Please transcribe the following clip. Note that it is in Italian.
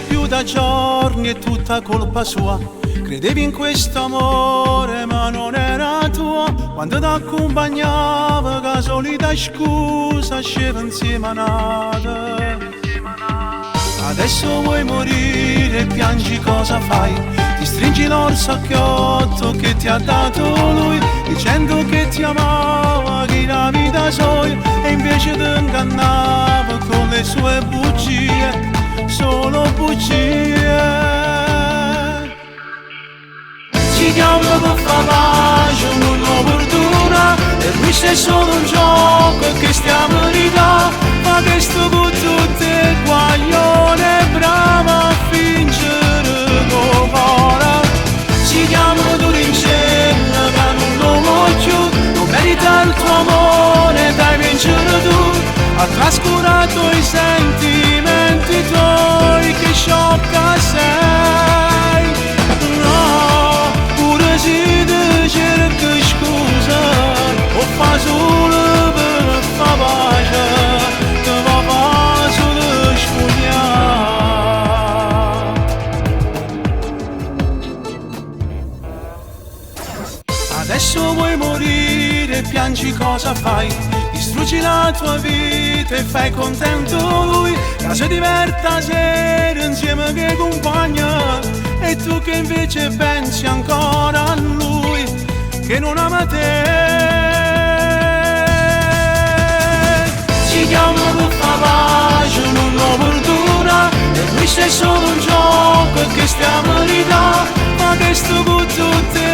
più da giorni, è tutta colpa sua. Credevi in questo amore ma non era tuo. Quando ti accompagnava che solita scusa sceva insieme a nata. Adesso vuoi morire e piangi, cosa fai? Ti stringi l'orsacchiotto che ti ha dato lui, dicendo che ti amava, che la vita soia, e invece ti ingannava con le sue bugie, solo bugie. Ci chiama per far pace, non lo perdona, e questo è solo un gioco che stiamo ridando. Ma che sto con tutte guaglione, brava a fingere copora. Si chiamano duri insieme, ma non lo voglio, non merita il tuo amore, dai vincere tu. Ha trascurato i sentimenti tuoi, che sciocca sei. No, pure se ti cerco scusa, o fa solo per far pace. Adesso vuoi morire e piangi, cosa fai? Distruggi la tua vita e fai contento lui, che si diverta sera insieme che compagna, e tu che invece pensi ancora a lui, che non ama te. Ci chiama per far pace, non lo perdona, e questo è solo un gioco che stiamo ridando. Ma che sto con tutte